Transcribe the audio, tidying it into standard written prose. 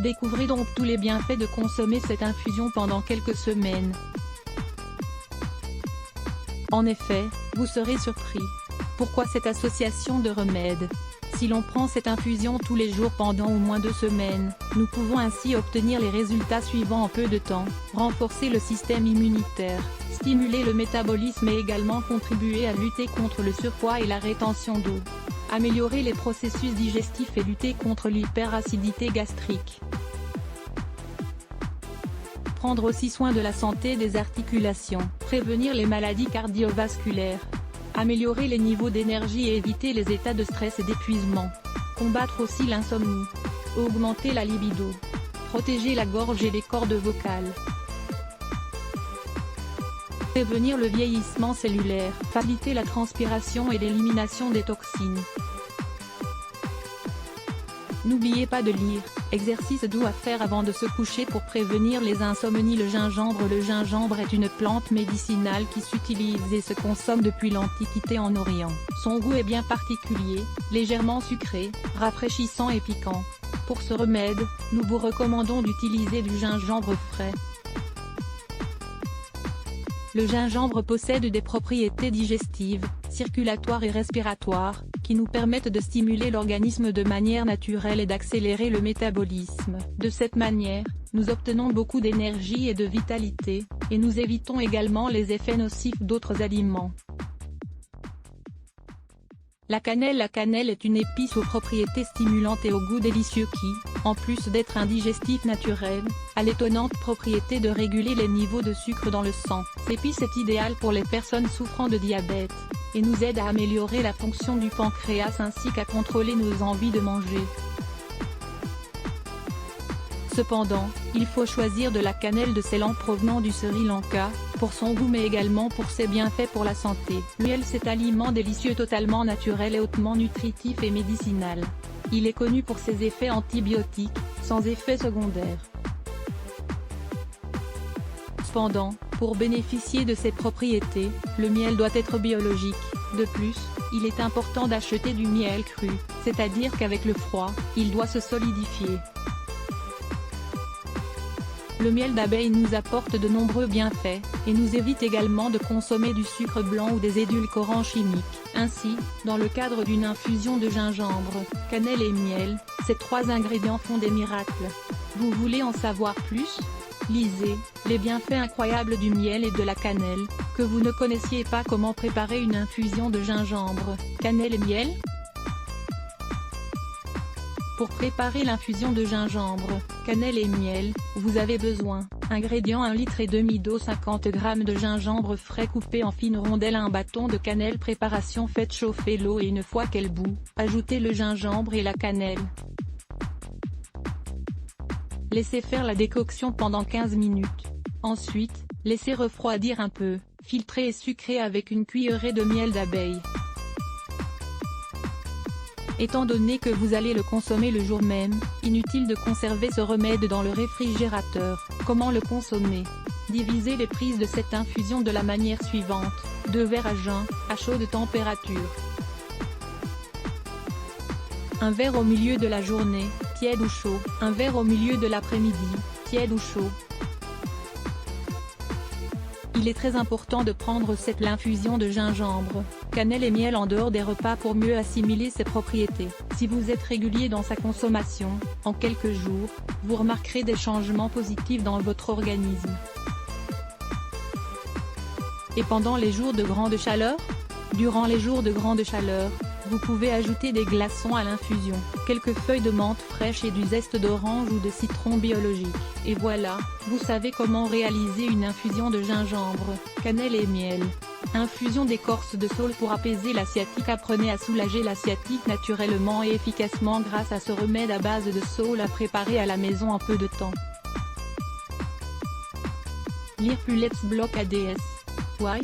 Découvrez donc tous les bienfaits de consommer cette infusion pendant quelques semaines. En effet, vous serez surpris. Pourquoi cette association de remèdes? Si l'on prend cette infusion tous les jours pendant au moins 2 semaines, nous pouvons ainsi obtenir les résultats suivants en peu de temps: renforcer le système immunitaire, stimuler le métabolisme et également contribuer à lutter contre le surpoids et la rétention d'eau, améliorer les processus digestifs et lutter contre l'hyperacidité gastrique. Prendre aussi soin de la santé des articulations, prévenir les maladies cardiovasculaires, améliorer les niveaux d'énergie et éviter les états de stress et d'épuisement, combattre aussi l'insomnie, augmenter la libido, protéger la gorge et les cordes vocales, prévenir le vieillissement cellulaire, faciliter la transpiration et l'élimination des toxines. N'oubliez pas de lire. Exercice doux à faire avant de se coucher pour prévenir les insomnies. Le gingembre est une plante médicinale qui s'utilise et se consomme depuis l'Antiquité en Orient. Son goût est bien particulier, légèrement sucré, rafraîchissant et piquant. Pour ce remède, nous vous recommandons d'utiliser du gingembre frais. Le gingembre possède des propriétés digestives, circulatoires et respiratoires, qui nous permettent de stimuler l'organisme de manière naturelle et d'accélérer le métabolisme. De cette manière, nous obtenons beaucoup d'énergie et de vitalité, et nous évitons également les effets nocifs d'autres aliments. La cannelle est une épice aux propriétés stimulantes et au goût délicieux qui, en plus d'être un digestif naturel, a l'étonnante propriété de réguler les niveaux de sucre dans le sang. L'épice est idéale pour les personnes souffrant de diabète, et nous aide à améliorer la fonction du pancréas ainsi qu'à contrôler nos envies de manger. Cependant, il faut choisir de la cannelle de Ceylan provenant du Sri Lanka, pour son goût mais également pour ses bienfaits pour la santé. Le miel, cet aliment délicieux totalement naturel et hautement nutritif et médicinal. Il est connu pour ses effets antibiotiques, sans effets secondaires. Cependant, pour bénéficier de ses propriétés, le miel doit être biologique. De plus, il est important d'acheter du miel cru, c'est-à-dire qu'avec le froid, il doit se solidifier. Le miel d'abeille nous apporte de nombreux bienfaits, et nous évite également de consommer du sucre blanc ou des édulcorants chimiques. Ainsi, dans le cadre d'une infusion de gingembre, cannelle et miel, ces 3 ingrédients font des miracles. Vous voulez en savoir plus? Lisez « Les bienfaits incroyables du miel et de la cannelle », que vous ne connaissiez pas. Comment préparer une infusion de gingembre, cannelle et miel? Pour préparer l'infusion de gingembre, cannelle et miel, vous avez besoin, ingrédients 1,5 litre d'eau, 50 g de gingembre frais coupé en fines rondelles, un bâton de cannelle. Préparation: faites chauffer l'eau et une fois qu'elle bout, ajoutez le gingembre et la cannelle. Laissez faire la décoction pendant 15 minutes. Ensuite, laissez refroidir un peu, filtrez et sucrez avec une cuillerée de miel d'abeille. Étant donné que vous allez le consommer le jour même, inutile de conserver ce remède dans le réfrigérateur. Comment le consommer? Divisez les prises de cette infusion de la manière suivante: 2 verres à jeun, à chaude température. 1 verre au milieu de la journée, tiède ou chaud. 1 verre au milieu de l'après-midi, tiède ou chaud. Il est très important de prendre l'infusion de gingembre, cannelle et miel en dehors des repas pour mieux assimiler ses propriétés. Si vous êtes régulier dans sa consommation, en quelques jours, vous remarquerez des changements positifs dans votre organisme. Et pendant les jours de grande chaleur? Durant les jours de grande chaleur, vous pouvez ajouter des glaçons à l'infusion, quelques feuilles de menthe fraîches et du zeste d'orange ou de citron biologique. Et voilà, vous savez comment réaliser une infusion de gingembre, cannelle et miel. Infusion d'écorce de saule pour apaiser la sciatique. Apprenez à soulager la sciatique naturellement et efficacement grâce à ce remède à base de saule à préparer à la maison en peu de temps. Lire plus. Let's block ADS. Why?